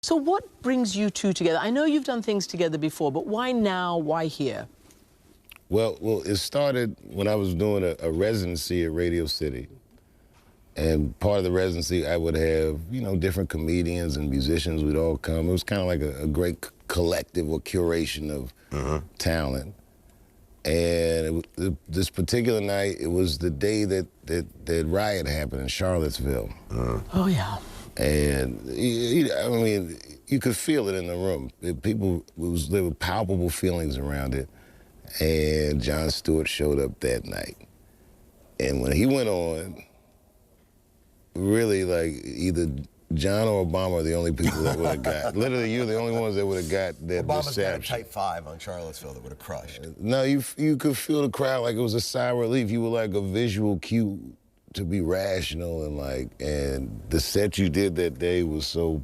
So what brings you two together? I know you've done things together before, but why now? Why here? Well, it started when I was doing a residency at Radio City. And part of the residency, I would have, you know, different comedians and musicians would all come. It was kind of like a great collective or curation of talent. And this particular night, it was the day that riot happened in Charlottesville. Oh, yeah. And, I mean, you could feel it in the room. There were palpable feelings around it. And Jon Stewart showed up that night. And when he went on, really, like, either John or Obama are the only people that would have got. Literally, you're the only ones that would have got that Obama's got a reception. Type 5 on Charlottesville that would have crushed. No, you could feel the crowd like it was a sigh of relief. You were like a visual cue to be rational, and the set you did that day was so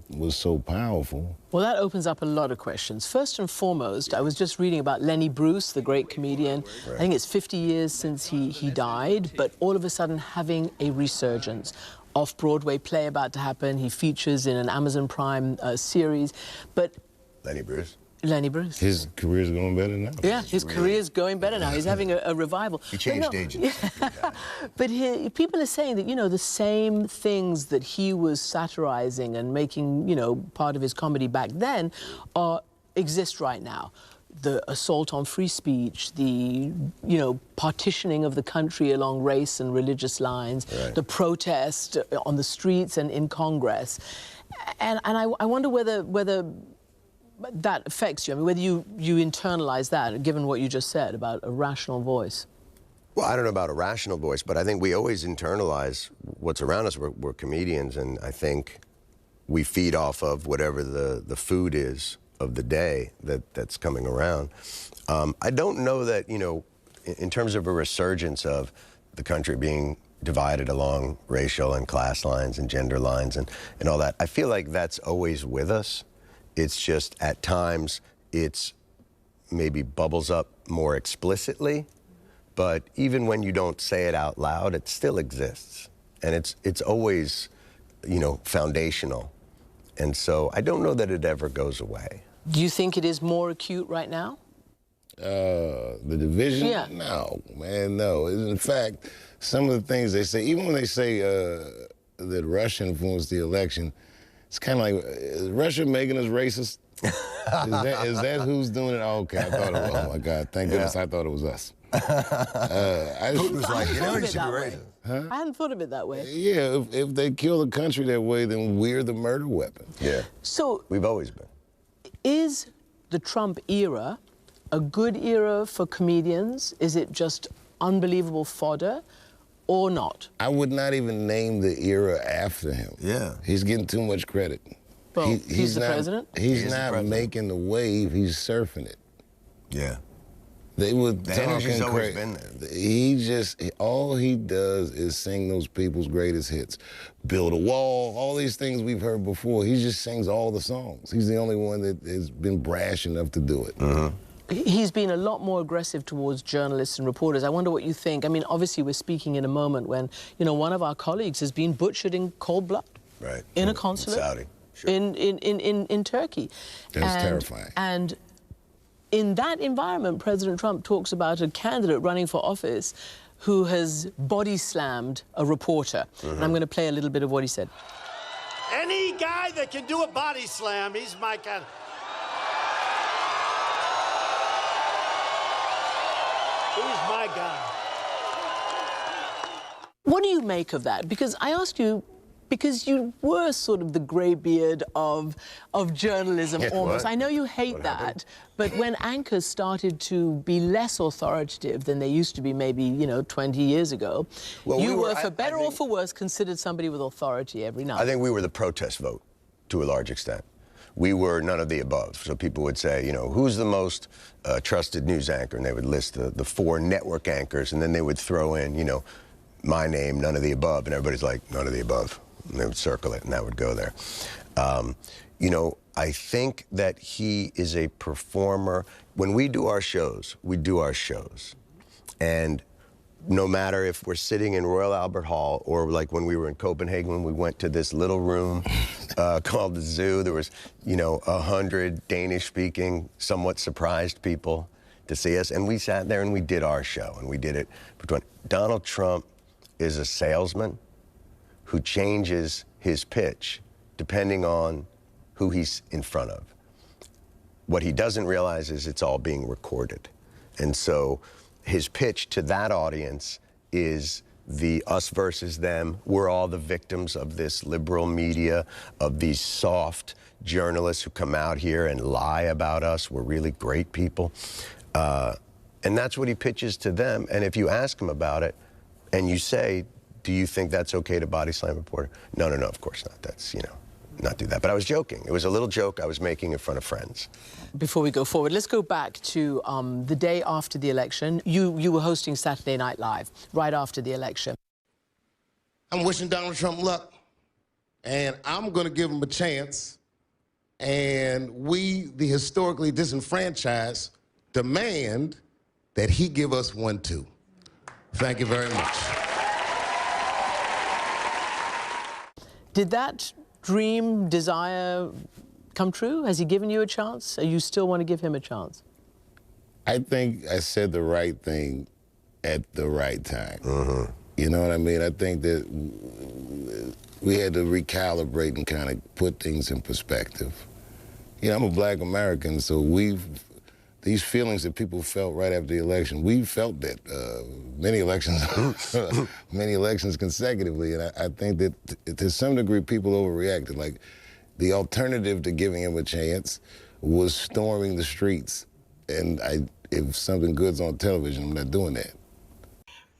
powerful. Well, that opens up a lot of questions. First and foremost, I was just reading about Lenny Bruce, the great comedian. Right. I think it's 50 years since he died, but all of a sudden having a resurgence. Off-Broadway play about to happen. He features in an Amazon Prime series. But Lenny Bruce? Lenny Bruce. His career's going better now. Yeah, his career's going better now. He's having a revival. He changed agents. But people are saying that, you know, the same things that he was satirizing and making, you know, part of his comedy back then exist right now. The assault on free speech, the, you know, partitioning of the country along race and religious lines, right. The protest on the streets and in Congress. And I wonder whether that affects you. I mean, whether you internalize that, given what you just said about a rational voice. Well, I don't know about a rational voice, but I think we always internalize what's around us. We're comedians, and I think we feed off of whatever the food is of the day that's coming around. I don't know that, you know, in terms of a resurgence of the country being divided along racial and class lines and gender lines and all that, I feel like that's always with us. It's just at times it's maybe bubbles up more explicitly, but even when you don't say it out loud, it still exists. And it's always, you know, foundational. And so I don't know that it ever goes away. Do you think it is more acute right now? The division? Yeah. No, man, no. In fact, some of the things they say, even when they say that Russia influenced the election, it's kind of like, is Russia making us racist? is that who's doing it? Oh, okay, I thought it was. Oh, my God, thank goodness I thought it was us. Putin was like, you know, you should be racist. Huh? I hadn't thought of it that way. Yeah, if they kill the country that way, then we're the murder weapon. Yeah. So we've always been. Is the Trump era a good era for comedians? Is it just unbelievable fodder or not? I would not even name the era after him. Yeah. He's getting too much credit. Well, he's the president? He's not making the wave, he's surfing it. Yeah. They were the energy's always been there. All he does is sing those people's greatest hits. Build a Wall, all these things we've heard before. He just sings all the songs. He's the only one that has been brash enough to do it. He's been a lot more aggressive towards journalists and reporters. I wonder what you think. I mean, obviously we're speaking in a moment when, you know, one of our colleagues has been butchered in cold blood. Right. In a consulate. In Saudi. Sure. In Turkey. That's terrifying. And in that environment, President Trump talks about a candidate running for office who has body slammed a reporter. And I'm going to play a little bit of what he said. Any guy that can do a body slam, he's my kind. He's my guy. What do you make of that? Because I asked you, because you were sort of the graybeard of journalism almost. I know you hate that, but when anchors started to be less authoritative than they used to be maybe, you know, 20 years ago, well, you were, for better or for worse, considered somebody with authority every night. I think we were the protest vote, to a large extent. We were none of the above. So people would say, you know, who's the most trusted news anchor? And they would list the 4 network anchors, and then they would throw in, you know, my name, none of the above, and everybody's like, none of the above. And they would circle it, and that would go there. You know, I think that he is a performer. When we do our shows, we do our shows. And no matter if we're sitting in Royal Albert Hall or like when we were in Copenhagen, we went to this little room called the Zoo. There was, 100 Danish-speaking, somewhat surprised people to see us. And we sat there and we did our show, and we did it. Donald Trump is a salesman who changes his pitch depending on who he's in front of. What he doesn't realize is it's all being recorded. And so his pitch to that audience is the us versus them. We're all the victims of this liberal media, of these soft journalists who come out here and lie about us. We're really great people. And that's what he pitches to them. And if you ask him about it and you say, do you think that's okay to body slam a reporter? No, of course not. That's, not do that. But I was joking. It was a little joke I was making in front of friends. Before we go forward, let's go back to the day after the election. You were hosting Saturday Night Live right after the election. I'm wishing Donald Trump luck, and I'm going to give him a chance. And we, the historically disenfranchised, demand that he give us one too. Thank you very much. Did that dream, desire come true? Has he given you a chance? Or you still want to give him a chance? I think I said the right thing at the right time. You know what I mean? I think that we had to recalibrate and kind of put things in perspective. I'm a Black American, so these feelings that people felt right after the election, we felt that many elections consecutively, and I think that to some degree people overreacted. Like, the alternative to giving him a chance was storming the streets, and if something good's on television, I'm not doing that.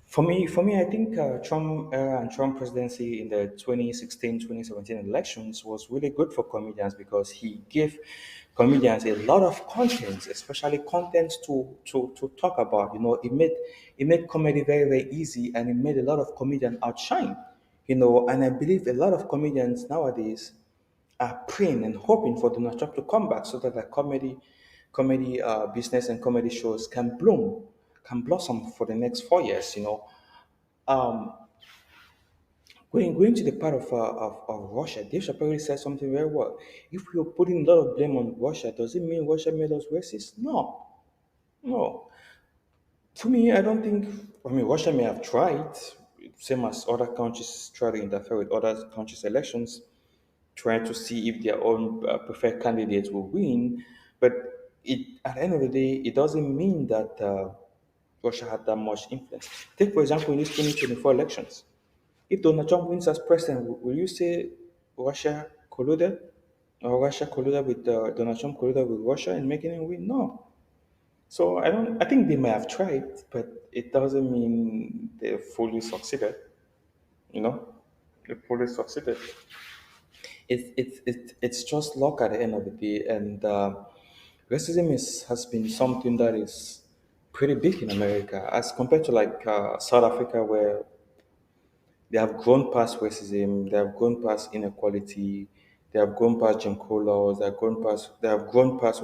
For me, I think Trump era and Trump presidency in the 2016-2017 elections was really good for comedians because he gave comedians a lot of content, especially content to talk about. It made comedy very, very easy, and it made a lot of comedians outshine. And I believe a lot of comedians nowadays are praying and hoping for Donald Trump to come back so that the comedy business and comedy shows can blossom for the next 4 years. Going to the part of Russia, Dave Chappelle said something very well. If we are putting a lot of blame on Russia, does it mean Russia made us racist? No. To me, I don't think. Russia may have tried, same as other countries try to interfere with other countries' elections, trying to see if their own preferred candidates will win. But at the end of the day, it doesn't mean that Russia had that much influence. Take, for example, in these 2024 elections. If Donald Trump wins as president, will you say Russia colluded? Or Russia colluded with Donald Trump colluded with Russia in making him win? No. So I think they may have tried, but it doesn't mean they fully succeeded. They fully succeeded. It's just luck at the end of the day, and racism has been something that is pretty big in America as compared to like South Africa, where they have grown past racism, they have grown past inequality, they have grown past Jim Crow laws, they have grown past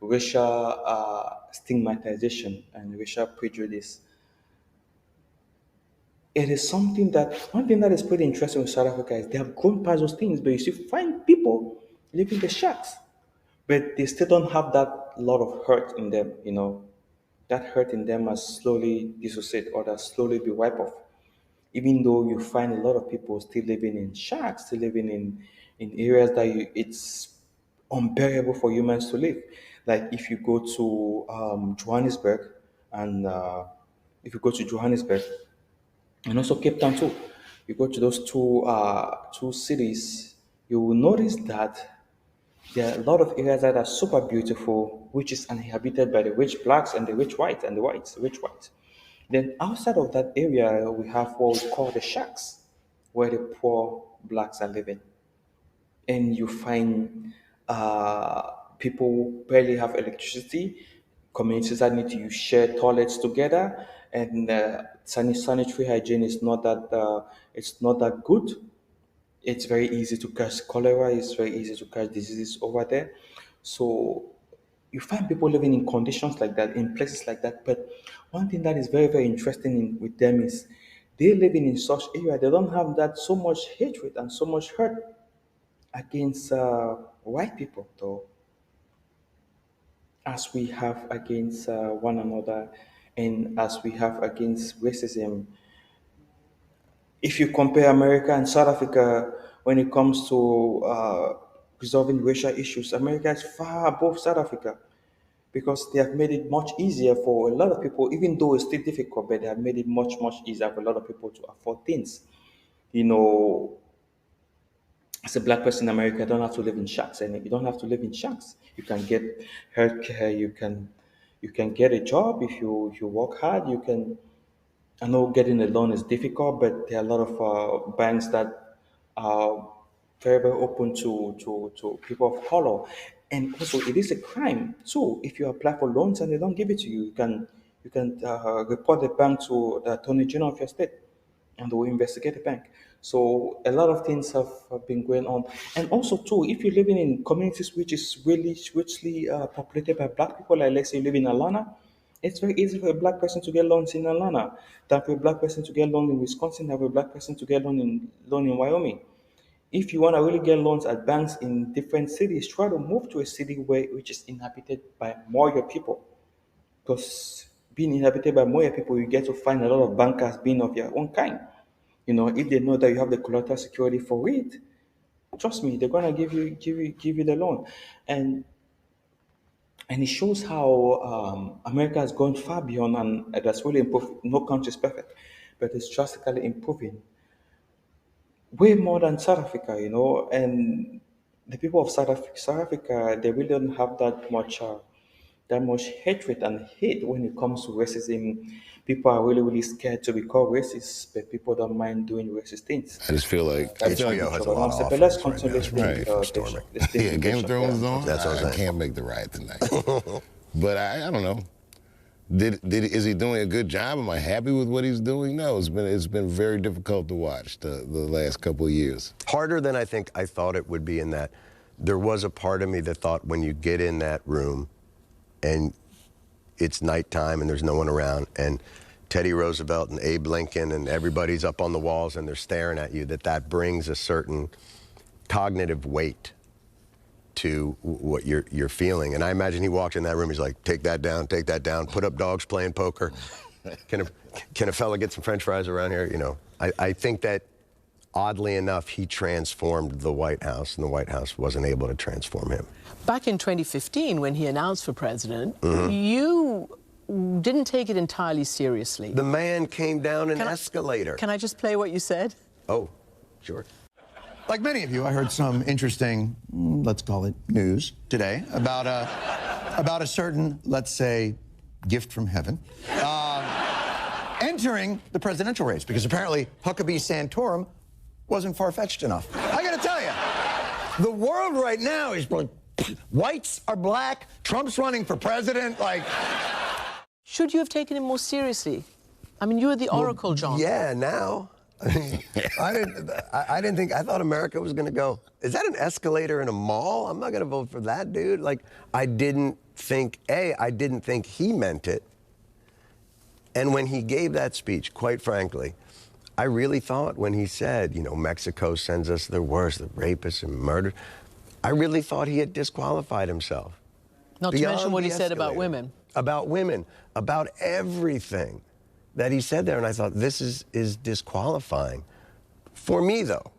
racial stigmatization and racial prejudice. It is one thing that is pretty interesting with South Africa is they have grown past those things, but you still find people living in the shacks, but they still don't have that lot of hurt in them, that hurt in them has slowly dissociate or that slowly be wiped off. Even though you find a lot of people still living in shacks, still living in areas that it's unbearable for humans to live. Like if you go to Johannesburg and and also Cape Town too, you go to those two cities, you will notice that there are a lot of areas that are super beautiful, which is uninhabited by the rich blacks and the rich whites and the rich whites. Then outside of that area, we have what we call the shacks, where the poor blacks are living. And you find people barely have electricity, communities that need to share toilets together, and sanitary hygiene is not that good. It's very easy to catch cholera. It's very easy to catch diseases over there. So you find people living in conditions like that, in places like that. But one thing that is very, very interesting with them is they living in such area, they don't have that so much hatred and so much hurt against white people, though, as we have against one another and as we have against racism. If you compare America and South Africa when it comes to resolving racial issues, America is far above South Africa because they have made it much easier for a lot of people, even though it's still difficult, but they have made it much, much easier for a lot of people to afford things. You know, as a black person in America, you don't have to live in shacks, and you don't have to live in shacks. You can get healthcare, you can get a job if you work hard. You can. I know getting a loan is difficult, but there are a lot of banks that are very, very open to people of color. And also, it is a crime too if you apply for loans and they don't give it to you. You can report the bank to the attorney general of your state, and they will investigate the bank. So a lot of things have been going on. And also too, if you're living in communities which is really richly populated by black people, like let's say you live in Atlanta, it's very easy for a black person to get loans in Atlanta than for a black person to get loan in Wisconsin, than for a black person to get loan in Wyoming. If you want to really get loans at banks in different cities, try to move to a city which is inhabited by more your people. Because being inhabited by more people, you get to find a lot of bankers being of your own kind. You know, if they know that you have the collateral security for it, trust me, they're gonna give you the loan. And it shows how America has gone far beyond, and that's really improved. No country is perfect, but it's drastically improving way more than South Africa, you know. And the people of South Africa, they really don't have that much hatred and hate when it comes to racism. People are really, really scared to be called racist, but people don't mind doing racist things. I just feel like HBO has a lot of But let's offerings continue right listening now. Right. to Storming. yeah, Game of Thrones is on. That's what I'm I saying. can't make the ride tonight. But I don't know. Is he doing a good job? Am I happy with what he's doing? No, it's been very difficult to watch the last couple of years. Harder than I think I thought it would be, in that there was a part of me that thought when you get in that room and it's nighttime and there's no one around and Teddy Roosevelt and Abe Lincoln and everybody's up on the walls and they're staring at you, that brings a certain cognitive weight to what you're feeling. And I imagine he walked in that room, he's like, take that down, put up dogs playing poker. Can a fella get some French fries around here? You know, I think that oddly enough, he transformed the White House, and the White House wasn't able to transform him. Back in 2015, when he announced for president, you didn't take it entirely seriously. The man came down an escalator. Can I just play what you said? Oh, sure. Like many of you, I heard some interesting, let's call it news today about a certain, let's say, gift from heaven, entering the presidential race, because apparently Huckabee Santorum wasn't far-fetched enough. I gotta tell you, the world right now is like, whites are black, Trump's running for president, like... Should you have taken him more seriously? I mean, you were the oracle, John. Yeah, now. I didn't think, I thought America was gonna go, is that an escalator in a mall? I'm not gonna vote for that, dude. Like, I didn't think he meant it. And when he gave that speech, quite frankly, I really thought when he said, you know, Mexico sends us the worst, the rapists and murder, I really thought he had disqualified himself. Not to mention what he said about women. About women, about everything that he said there. And I thought, this is disqualifying. For me, though,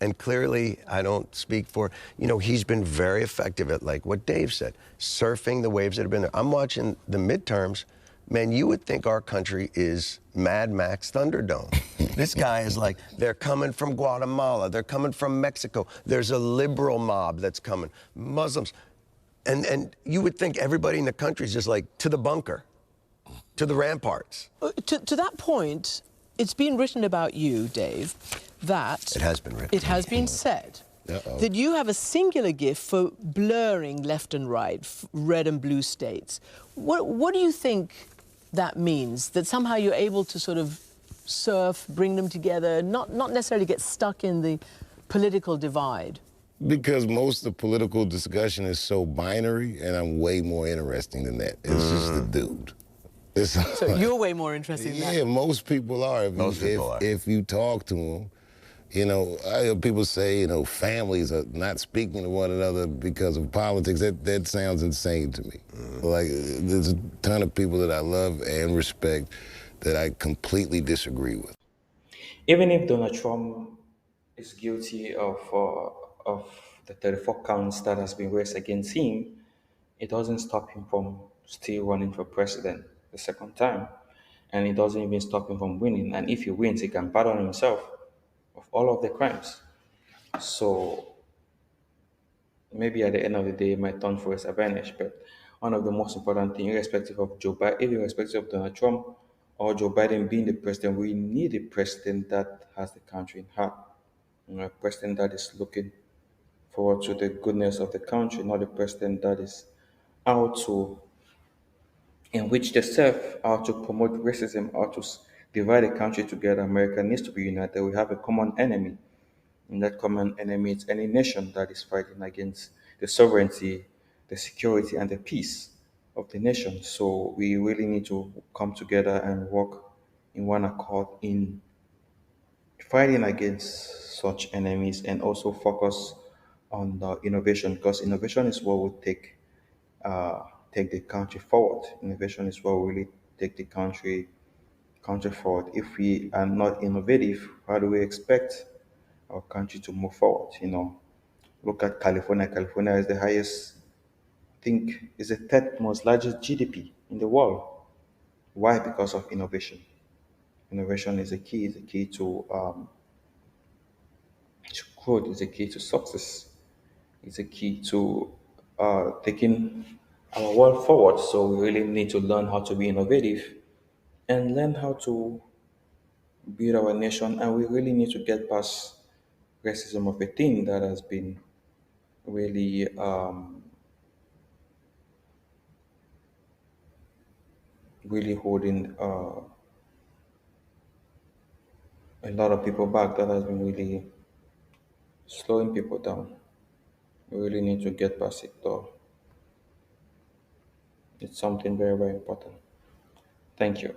and clearly I don't speak for, you know, he's been very effective at, like what Dave said, surfing the waves that have been there. I'm watching the midterms. Man, you would think our country is Mad Max Thunderdome. This guy is like, they're coming from Guatemala, they're coming from Mexico, there's a liberal mob that's coming, Muslims. And you would think everybody in the country is just like, to the bunker, to the ramparts. To that point, it's been written about you, Dave, that... It has been written. It has been said that you have a singular gift for blurring left and right, red and blue states. What do you think that means? That somehow you're able to sort of surf, bring them together, not necessarily get stuck in the political divide? Because most of the political discussion is so binary, and I'm way more interesting than that. It's just a dude. So you're way more interesting than Yeah, that. most people are. If you talk to them, you know, I hear people say, you know, families are not speaking to one another because of politics. That sounds insane to me. Like, there's a ton of people that I love and respect that I completely disagree with. Even if Donald Trump is guilty of the 34 counts that has been raised against him, it doesn't stop him from still running for president the second time. And it doesn't even stop him from winning. And if he wins, he can pardon himself of all of the crimes. So maybe at the end of the day, my turn for is advantage. But one of the most important things, irrespective of Joe Biden, irrespective of Donald Trump or Joe Biden being the president, we need a president that has the country in heart. You know, a president that is looking forward to the goodness of the country, not a president that is out to enrich themselves, how to promote racism, how to divide the country together. America needs to be united. We have a common enemy, and that common enemy is any nation that is fighting against the sovereignty, the security, and the peace of the nation. So we really need to come together and work in one accord in fighting against such enemies, and also focus on the innovation, because innovation is what will uh, take the country forward. Innovation is what will really take the country forward. If we are not innovative, how do we expect our country to move forward? You know, look at California. California is the highest, I think, is the third most largest GDP in the world. Why? Because of innovation. Innovation is a key. Is a key to growth. Is a key to success. It's a key to taking our world forward. So we really need to learn how to be innovative and learn how to build our nation. And we really need to get past racism of a thing that has been really really holding a lot of people back. That has been really slowing people down. We really need to get past it, though. It's something very, very important. Thank you.